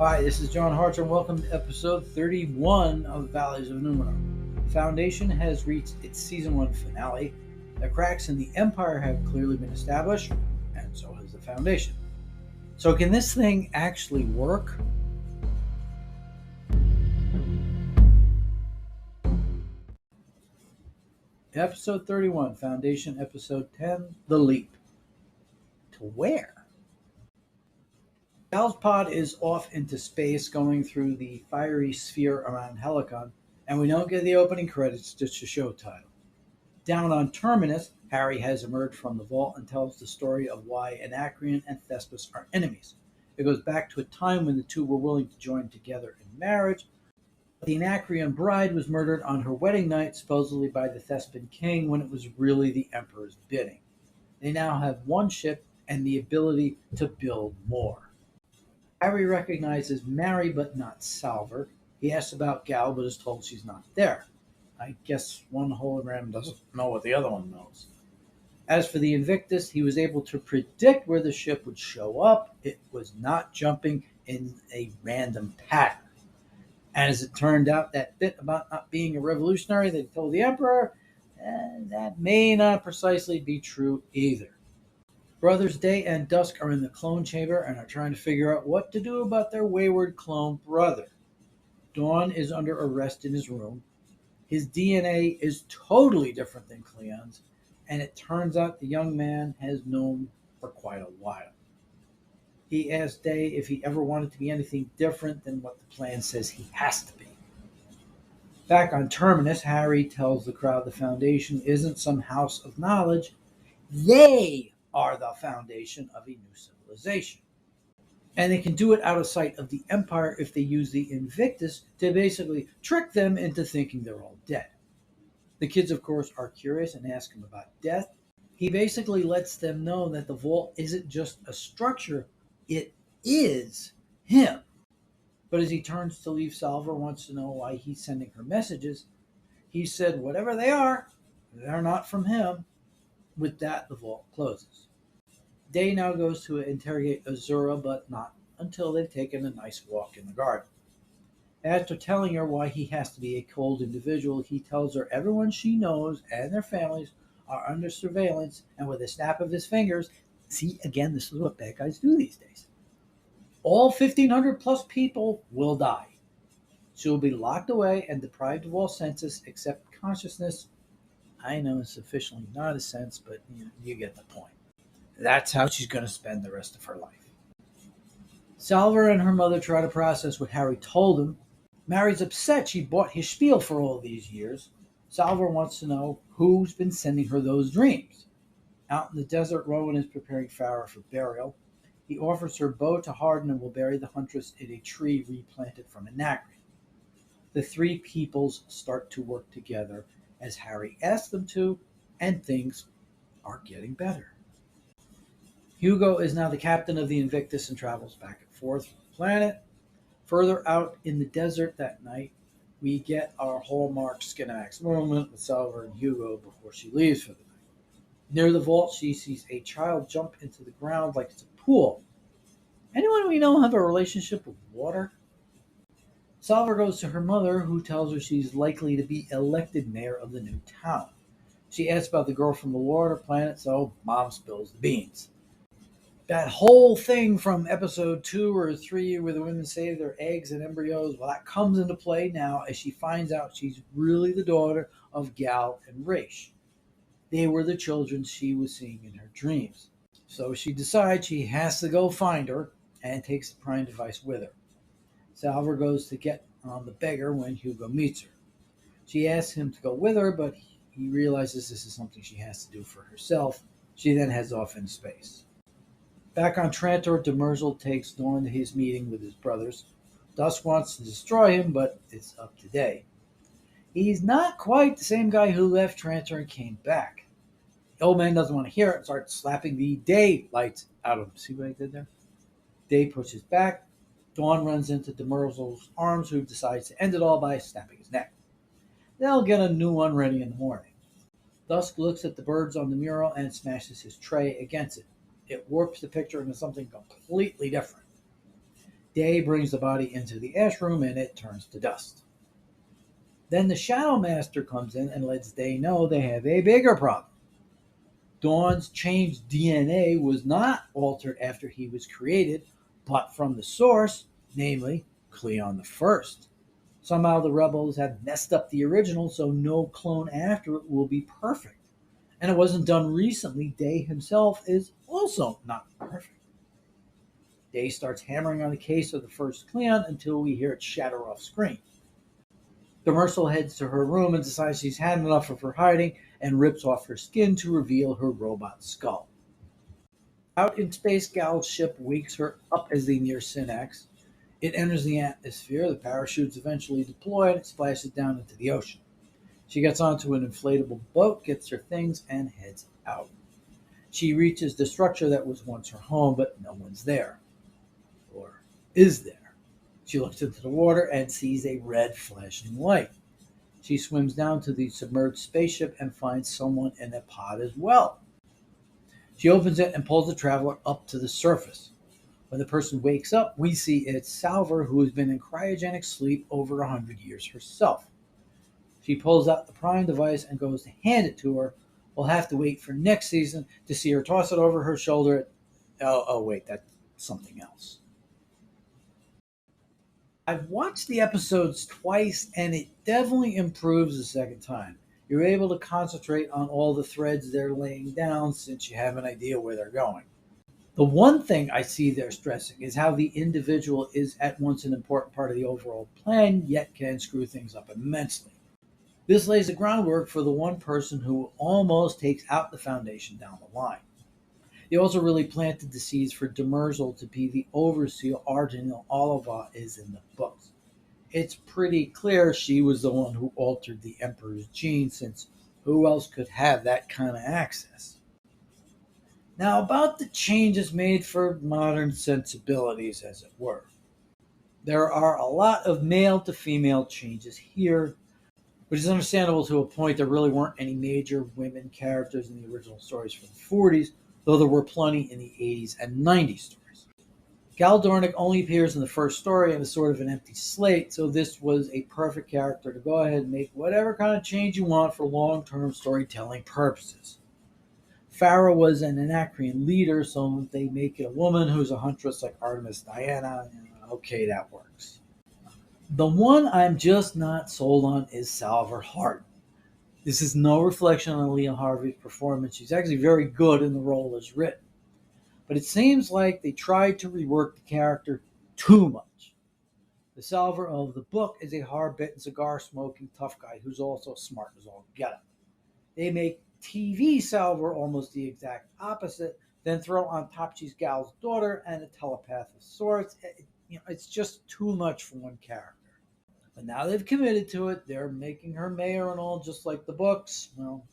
Hi, this is John Harcher, and welcome to episode 31 of Valleys of Numenor. Foundation has reached its season 1 finale. The cracks in the Empire have clearly been established, and so has the Foundation. So, can this thing actually work? Episode 31, Foundation, Episode 10, The Leap. To where? Gal's pod is off into space going through the fiery sphere around Helicon, and we don't get the opening credits, just a show title. Down on Terminus, Harry has emerged from the vault and tells the story of why Anacreon and Thespis are enemies. It goes back to a time when the two were willing to join together in marriage. The Anacreon bride was murdered on her wedding night, supposedly by the Thespian king, when it was really the Emperor's bidding. They now have one ship and the ability to build more. Harry recognizes Mary but not Salver. He asks about Gal but is told she's not there. I guess one hologram doesn't know what the other one knows. As for the Invictus, he was able to predict where the ship would show up. It was not jumping in a random pattern. And as it turned out, that bit about not being a revolutionary that he told the Emperor, that may not precisely be true either. Brothers Day and Dusk are in the clone chamber and are trying to figure out what to do about their wayward clone brother. Dawn is under arrest in his room. His DNA is totally different than Cleon's, and it turns out the young man has known for quite a while. He asks Day if he ever wanted to be anything different than what the plan says he has to be. Back on Terminus, Harry tells the crowd the Foundation isn't some house of knowledge. They are the foundation of a new civilization. And they can do it out of sight of the Empire if they use the Invictus to basically trick them into thinking they're all dead. The kids, of course, are curious and ask him about death. He basically lets them know that the vault isn't just a structure, it is him. But as he turns to leave, Salver wants to know why he's sending her messages. He said, whatever they are, they're not from him. With that, the vault closes. Day now goes to interrogate Azura, but not until they've taken a nice walk in the garden. After telling her why he has to be a cold individual, he tells her everyone she knows and their families are under surveillance, and with a snap of his fingers, see, again, this is what bad guys do these days. All 1,500 plus people will die. She will be locked away and deprived of all senses except consciousness. I know it's officially not a sense, but you get the point. That's how she's going to spend the rest of her life. Salver and her mother try to process what Harry told them. Mary's upset she bought his spiel for all these years. Salver wants to know who's been sending her those dreams. Out in the desert, Rowan is preparing Farah for burial. He offers her bow to Harden and will bury the huntress in a tree replanted from Anacreon. The three peoples start to work together as Harry asks them to, and things are getting better. Hugo is now the captain of the Invictus and travels back and forth from the planet. Further out in the desert that night, we get our hallmark Skinamax moment with Salver and Hugo before she leaves for the night. Near the vault, she sees a child jump into the ground like it's a pool. Anyone we know have a relationship with water? Salver goes to her mother, who tells her she's likely to be elected mayor of the new town. She asks about the girl from the water planet, so Mom spills the beans. That whole thing from episode 2 or 3 where the women save their eggs and embryos, well, that comes into play now as she finds out she's really the daughter of Gal and Raish. They were the children she was seeing in her dreams. So she decides she has to go find her and takes the prime device with her. Salver goes to get on the beggar when Hugo meets her. She asks him to go with her, but he realizes this is something she has to do for herself. She then heads off into space. Back on Trantor, Demerzel takes Dawn to his meeting with his brothers. Dusk wants to destroy him, but it's up to Day. He's not quite the same guy who left Trantor and came back. The old man doesn't want to hear it and starts slapping the day lights out of him. See what I did there? Day pushes back. Dawn runs into Demerzel's arms, who decides to end it all by snapping his neck. They'll get a new one ready in the morning. Dusk looks at the birds on the mural and smashes his tray against it. It warps the picture into something completely different. Day brings the body into the ash room and it turns to dust. Then the Shadow Master comes in and lets Day know they have a bigger problem. Dawn's changed DNA was not altered after he was created, but from the source, namely Cleon the First. Somehow the rebels have messed up the original, so no clone after it will be perfect. And it wasn't done recently. Day himself is also not perfect. Day starts hammering on the case of the first Cleon until we hear it shatter off screen. Demersal heads to her room and decides she's had enough of her hiding and rips off her skin to reveal her robot skull. Out in space, Gal's ship wakes her up as they near Synax. It enters the atmosphere, the parachutes eventually deploy, and it splashes down into the ocean. She gets onto an inflatable boat, gets her things, and heads out. She reaches the structure that was once her home, but no one's there. Or is there? She looks into the water and sees a red flashing light. She swims down to the submerged spaceship and finds someone in a pod as well. She opens it and pulls the traveler up to the surface. When the person wakes up, we see it's Salver, who has been in cryogenic sleep over 100 years herself. She pulls out the Prime device and goes to hand it to her. We'll have to wait for next season to see her toss it over her shoulder. Wait, that's something else. I've watched the episodes twice, and it definitely improves the second time. You're able to concentrate on all the threads they're laying down since you have an idea where they're going. The one thing I see they're stressing is how the individual is at once an important part of the overall plan, yet can screw things up immensely. This lays the groundwork for the one person who almost takes out the Foundation down the line. They also really planted the seeds for Demersal to be the overseer Ardenil Oliva is in the books. It's pretty clear she was the one who altered the Emperor's gene, since who else could have that kind of access? Now, about the changes made for modern sensibilities, as it were. There are a lot of male to female changes here, which is understandable to a point. There really weren't any major women characters in the original stories from the 40s, though there were plenty in the 80s and 90s stories. Gal Dornick only appears in the first story and is sort of an empty slate, so this was a perfect character to go ahead and make whatever kind of change you want for long-term storytelling purposes. Farah was an Anacrean leader, so they make it a woman who's a huntress like Artemis Diana. Okay, that works. The one I'm just not sold on is Salvor Hart. This is no reflection on Leah Harvey's performance. She's actually very good in the role as written. But it seems like they tried to rework the character too much. The Salvor of the book is a hard-bitten, cigar-smoking tough guy who's also smart as all get up. They make TV Salvor almost the exact opposite, then throw on top she's Gal's daughter and a telepath of sorts. It's just too much for one character. But now they've committed to it. They're making her mayor and all, just like the books. Well,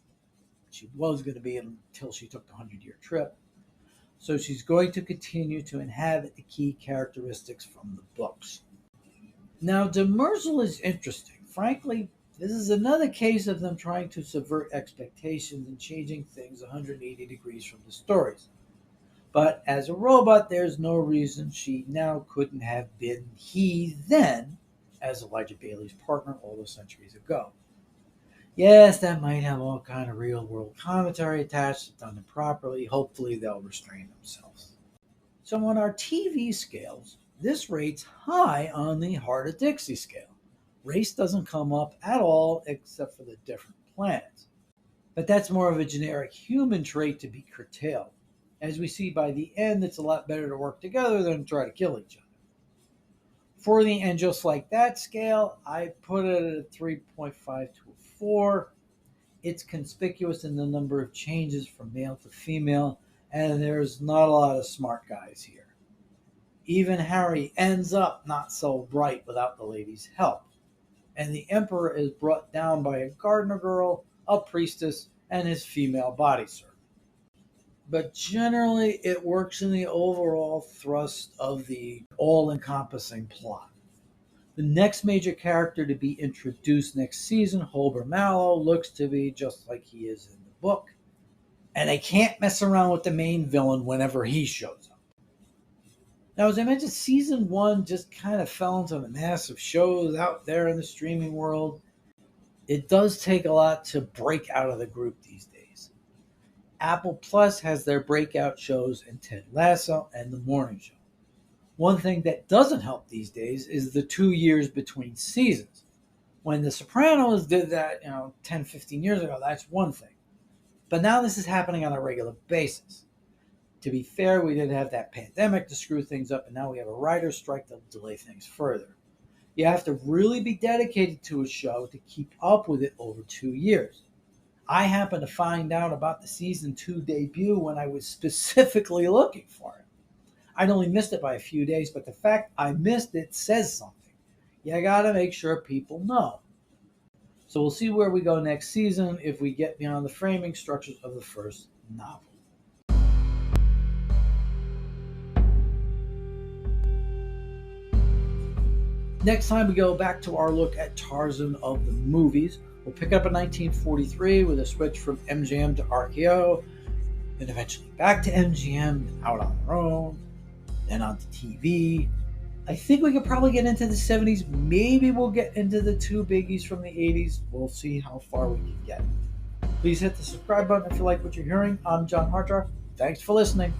she was going to be until she took the 100-year trip. So she's going to continue to inhabit the key characteristics from the books. Now, Demersal is interesting. Frankly, this is another case of them trying to subvert expectations and changing things 180 degrees from the stories. But as a robot, there's no reason she now couldn't have been he then, as Elijah Bailey's partner all those centuries ago. Yes, that might have all kind of real-world commentary attached if done improperly. Hopefully they'll restrain themselves. So on our TV scales, this rates high on the Heart of Dixie scale. Race doesn't come up at all except for the different planets. But that's more of a generic human trait to be curtailed. As we see by the end, it's a lot better to work together than to try to kill each other. For the And Just Like That scale, I put it at a 3.5 to a 4. It's conspicuous in the number of changes from male to female, and there's not a lot of smart guys here. Even Harry ends up not so bright without the lady's help. And the Emperor is brought down by a gardener girl, a priestess, and his female body servant. But generally, it works in the overall thrust of the all-encompassing plot. The next major character to be introduced next season, Holber Mallow, looks to be just like he is in the book. And they can't mess around with the main villain whenever he shows up. Now, as I mentioned, season one just kind of fell into the mass of shows out there in the streaming world. It does take a lot to break out of the group these days. Apple Plus has their breakout shows in Ted Lasso and The Morning Show. One thing that doesn't help these days is the 2 years between seasons. When The Sopranos did that, 10, 15 years ago, that's one thing. But now this is happening on a regular basis. To be fair, we did have that pandemic to screw things up, and now we have a writer's strike that'll delay things further. You have to really be dedicated to a show to keep up with it over 2 years. I happened to find out about the season two debut when I was specifically looking for it. I'd only missed it by a few days, but the fact I missed it says something. You gotta make sure people know. So we'll see where we go next season if we get beyond the framing structures of the first novel. Next time we go back to our look at Tarzan of the movies. We'll pick up in 1943 with a switch from MGM to RKO, then eventually back to MGM, out on their own, then onto TV. I think we could probably get into the 70s. Maybe we'll get into the two biggies from the 80s. We'll see how far we can get. Please hit the subscribe button if you like what you're hearing. I'm John Hartroff. Thanks for listening.